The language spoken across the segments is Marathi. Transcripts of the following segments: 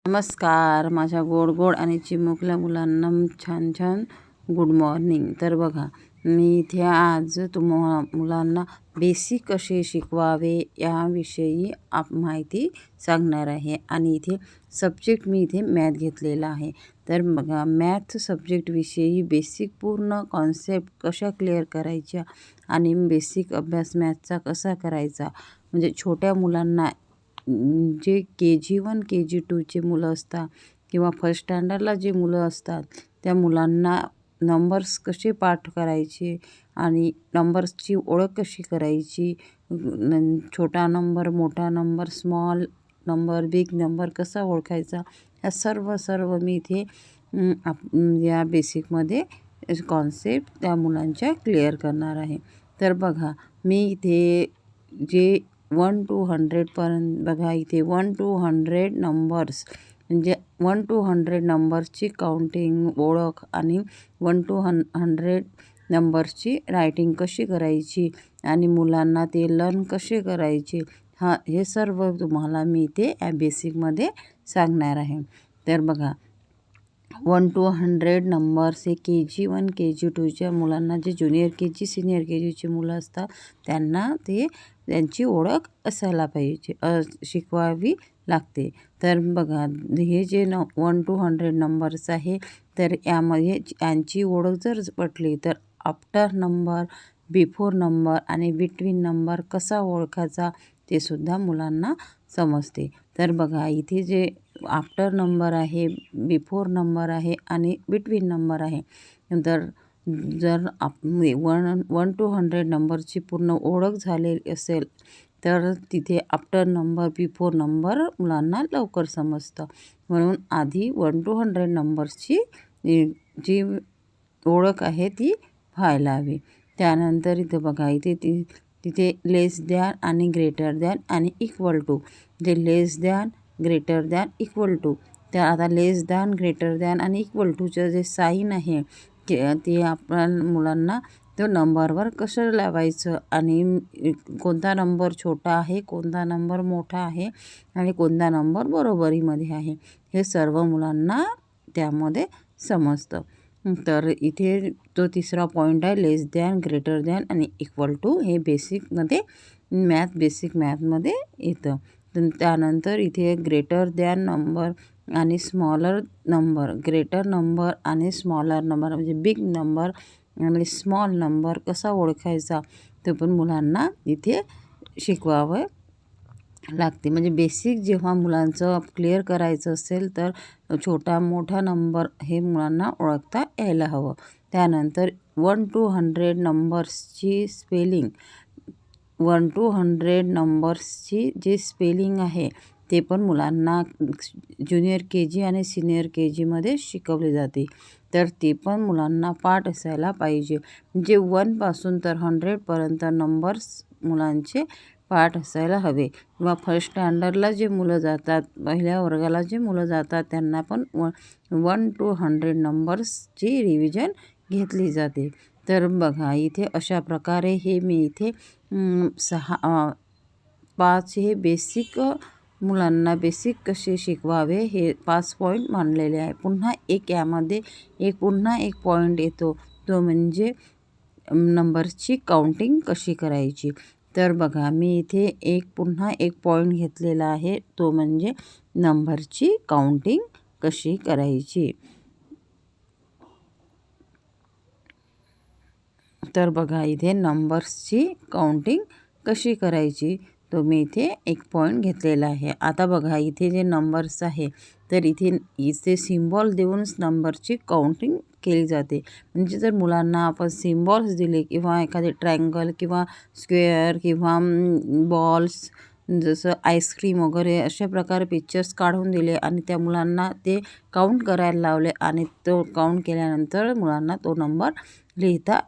नमस्कार माझ्या गोड गोड आणि चिमुकल्या मुलांना छान छान गुड मॉर्निंग. तर बघा, मी इथे आज मुलांना बेसिक कसे शिकवावे याविषयी माहिती सांगणार आहे. आणि इथे सब्जेक्ट मी इथे मॅथ घेतलेला आहे. तर बघा, मॅथ सब्जेक्टविषयी बेसिक पूर्ण कॉन्सेप्ट कशा क्लिअर करायच्या आणि बेसिक अभ्यास मॅथचा कसा करायचा, म्हणजे छोट्या मुलांना जे KG1 KG2चे मुलं असतात किंवा फर्स्ट स्टँडर्डला जे मुलं असतात त्या मुलांना नंबर्स कसे पाठ करायचे आणि नंबर्सची ओळख कशी करायची, छोटा नंबर, मोठा number, small number, big number कसा ओळखायचा, ह्या सर्व मी इथे या बेसिकमध्ये कॉन्सेप्ट त्या मुलांच्या क्लिअर करणार आहे. तर बघा, मी इथे जे 1 to 100पर्यंत बघा, इथे 1 to 100 नंबर्स म्हणजे 1 to 100 नंबर्सची काउंटिंग, ओळख आणि 1 to 100 नंबर्सची रायटिंग कशी करायची आणि मुलांना ते लर्न कसे करायचे, हे सर्व तुम्हाला मी इथे या बेसिकमध्ये सांगणार आहे. तर बघा, 1 to 100 नंबर्स हे KG1 KG2च्या मुलांना, जे ज्युनियर KG सिनियर KGचे मुलं असतात त्यांना त्यांची ओळख असायला पाहिजे, शिकवावी लागते. तर बघा, हे जे 1 to 100 नंबर्स आहे, तर यामध्ये यांची ओळख जर पटली तर आफ्टर नंबर, बिफोर नंबर आणि बिटवीन नंबर कसा ओळखायचा ते सुद्धा मुलांना समजते. तर बघा, इथे जे आफ्टर नंबर आहे, बिफोर नंबर आहे आणि बिटवीन नंबर आहे. तर जर 1 to 100 नंबरची पूर्ण ओळख झालेली असेल तर तिथे आफ्टर नंबर, बिफोर नंबर मुलांना लवकर समजतं. म्हणून आधी 1 to 100 नंबर्सची जी ओळख आहे ती व्हायला हवी. त्यानंतर इथे बघा, तिथे लेस दॅन आणि ग्रेटर दॅन आणि इक्वल टू, जे less than, greater than, equal to, त्या आता लेस दॅन, ग्रेटर दॅन आणि इक्वल टूचं जे साईन आहे ते आपण मुलांना तो नंबरवर कसं लावायचं आणि कोणता नंबर छोटा आहे, कोणता नंबर मोठा आहे आणि कोणता नंबर बरोबरीमध्ये आहे, हे सर्व मुलांना त्यामध्ये समजतं. तर इथे तो तिसरा पॉईंट आहे, लेस दॅन, ग्रेटर दॅन आणि इक्वल टू, हे बेसिकमध्ये बेसिक मॅथमध्ये येतं. त्यानंतर इथे ग्रेटर दॅन नंबर आणि स्मॉलर नंबर, ग्रेटर नंबर आणि स्मॉलर नंबर म्हणजे बिग नंबर आणि स्मॉल नंबर कसा ओळखायचा ते पण मुलांना इथे शिकवावं लागते. म्हणजे बेसिक जेव्हा मुलांचं क्लिअर करायचं असेल तर छोटा मोठा नंबर हे मुलांना ओळखता यायला हवं. त्यानंतर 1 to 100 नंबर्सची स्पेलिंग, 1 to 100 नंबर्सची जे स्पेलिंग आहे ते पण मुलांना ज्युनियर KG आणि सिनियर KGमध्ये शिकवले जाते. तर ते पण मुलांना पाठ असायला पाहिजे. म्हणजे 1पासून तर 100पर्यंत नंबर्स मुलांचे पाठ असायला हवे. किंवा फर्स्ट स्टँडर्डला जे मुलं जातात, पहिल्या वर्गाला जे मुलं जातात त्यांना पण 1 to 100 नंबर्सची रिव्हिजन घेतली जाते. तर बघा, इथे अशा प्रकारे हे मी इथे 5 हे बेसिक मुलांना बेसिक कसे शिकवावे हे 5 पॉईंट मांडलेले आहे. पुन्हा एक पॉईंट येतो, तो म्हणजे नंबर्सची काउंटिंग कशी करायची. तर बघा, मी इथे पुन्हा एक पॉईंट घेतलेला आहे, तो म्हणजे नंबरची काउंटिंग कशी करायची. तर बघा, इथे नंबर्सची काउंटिंग कशी करायची तो मी इथे एक पॉईंट घेतलेला आहे. आता बघा, इथे जे नंबर्स आहे तर इथे सिम्बॉल देऊनच नंबरची काउंटिंग केली जाते. म्हणजे जर मुलांना आपण सिम्बॉल्स दिले किंवा एखादे ट्रायंगल किंवा स्क्वेअर किंवा बॉल्स, जसं आईस्क्रीम वगैरे अशा प्रकारे पिक्चर्स काढून दिले आणि त्या मुलांना ते काउंट करायला लावले आणि तो काउंट केल्यानंतर मुलांना तो नंबर लिहिता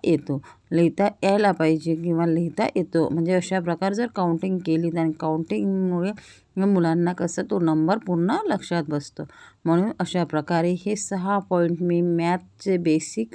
यायला पाहिजे किंवा लिहिता येतो. म्हणजे अशा प्रकारे जर काउंटिंग केली आणि काउंटिंगमुळे मुलांना कसं तो नंबर पूर्ण लक्षात बसतो. म्हणून अशा प्रकारे हे 6 पॉईंट मी मॅथचे बेसिक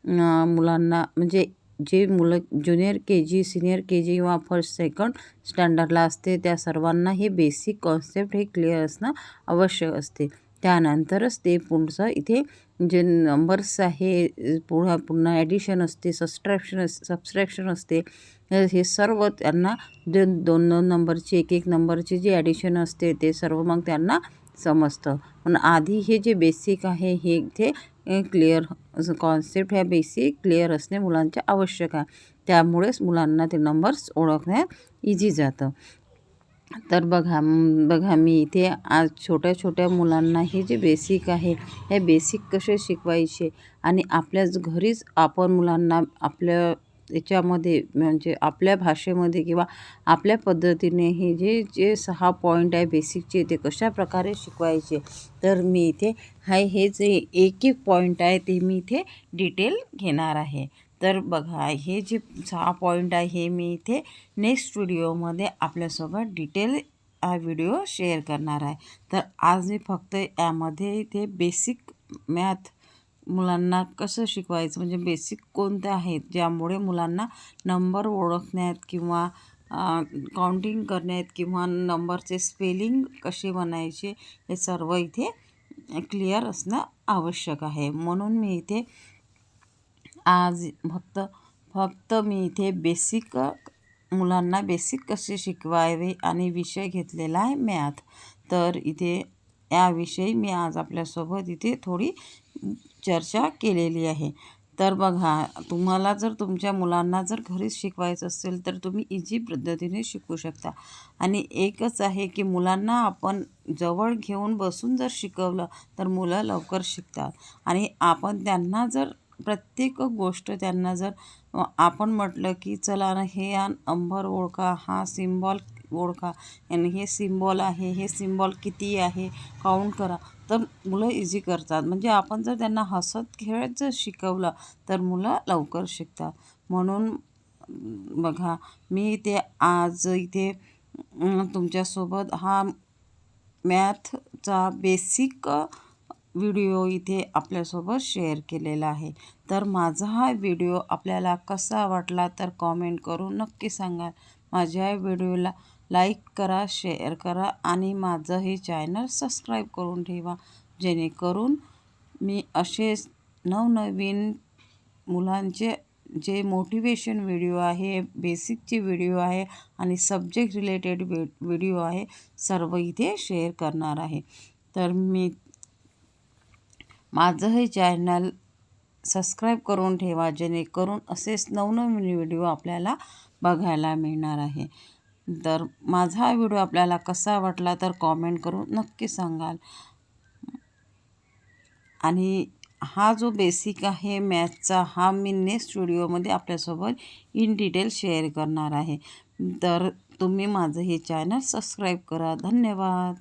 मुलांना म्हणजे जे मुलं ज्युनियर KG, सिनियर KG किंवा फर्स्ट सेकंड स्टँडर्डला असते त्या सर्वांना हे बेसिक कॉन्सेप्ट हे क्लिअर असणं आवश्यक असते. त्यानंतरच ते पुढचं इथे जे नंबर्स आहे पुन्हा ॲडिशन असते, सबस्ट्रॅक्शन असते, हे सर्व त्यांना जे 2-2 नंबरचे 1-1 नंबरचे जे ॲडिशन असते ते सर्व मग त्यांना समजतं. पण आधी हे जे बेसिक आहे हे इथे क्लिअर कॉन्सेप्ट ह्या बेसिक क्लिअर असणे मुलांचे आवश्यक आहे. त्यामुळेच मुलांना ते नंबर्स ओळखण्यात इझी जातं. तर बघा मी इथे आज छोट्या छोट्या मुलांना हे जे बेसिक आहे हे बेसिक कसे शिकवायचे आणि आपल्याच घरीच आपण मुलांना आपल्या याच्यामध्ये म्हणजे आपल्या भाषेमध्ये किंवा आपल्या पद्धतीने हे जे जे 6 पॉईंट आहे बेसिकचे ते कशाप्रकारे शिकवायचे. तर मी इथे हे जे एक पॉईंट आहे ते मी इथे डिटेल घेणार आहे. तर बघा हे जे 6 पॉईंट आहे हे मी इथे नेक्स्ट व्हिडिओमध्ये आपल्यासोबत डिटेल हा व्हिडिओ शेअर करणार आहे. तर आज मी फक्त यामध्ये इथे बेसिक मॅथ मुलांना कसं शिकवायचं म्हणजे बेसिक कोणत्या आहेत ज्यामुळे मुलांना नंबर ओळखण्यात किंवा काउंटिंग करण्यात किंवा नंबरचे स्पेलिंग कसे बनायचे हे सर्व इथे क्लिअर असणं आवश्यक आहे. म्हणून मी इथे आज फक्त मी इथे बेसिक मुलांना बेसिक कसे शिकवावे आणि विषय घेतलेला आहे मॅथ. तर इथे याविषयी मी आज आपल्यासोबत इथे थोडी चर्चा केलेली आहे. तर बघा तुम्हाला जर तुमच्या मुलांना जर घरीच शिकवायचं असेल तर तुम्ही इझी पद्धतीने शिकू शकता. आणि एकच आहे की मुलांना आपण जवळ घेऊन बसून जर शिकवलं तर मुलं लवकर शिकतात. आणि आपण त्यांना जर प्रत्येक गोष्ट त्यांना जर आपण म्हटलं की चला ना हे नंबर ओळखा, हा सिम्बॉल ओळखा आणि हे सिम्बॉल आहे, हे सिम्बॉल किती आहे काउंट करा, तर मुलं इझी करतात. म्हणजे आपण जर त्यांना हसत खेळत जर शिकवलं तर मुलं लवकर शिकतात. म्हणून बघा मी इथे आज इथे तुमच्यासोबत हा मॅथचा बेसिक व्हिडिओ इथे आपल्यासोबत शेअर केलेला आहे. तर माझा हा व्हिडिओ आपल्याला कसा वाटला तर कॉमेंट करून नक्की सांगा. माझ्या व्हिडिओला लाईक करा, शेअर करा आणि माझं हे चॅनल सबस्क्राईब करून ठेवा. जेणेकरून मी असेच नवनवीन मुलांचे जे मोटिवेशन व्हिडिओ आहे, बेसिकचे व्हिडिओ आहे आणि सब्जेक्ट रिलेटेड व्हिडिओ आहे सर्व इथे शेअर करणार आहे. तर मी माझं हे चॅनल सबस्क्राईब करून ठेवा जेणेकरून असेच नवनवीन व्हिडिओ आपल्याला बघायला मिळणार आहे. तर माझा हा व्हिडिओ आपल्याला कसा वाटला तर कॉमेंट करून नक्की सांगाल. आणि हा जो बेसिक आहे मॅथचा हा मी नेक्स्ट व्हिडिओमध्ये आपल्यासोबत इन डिटेल शेअर करणार आहे. तर तुम्ही माझं हे चॅनल सबस्क्राईब करा. धन्यवाद.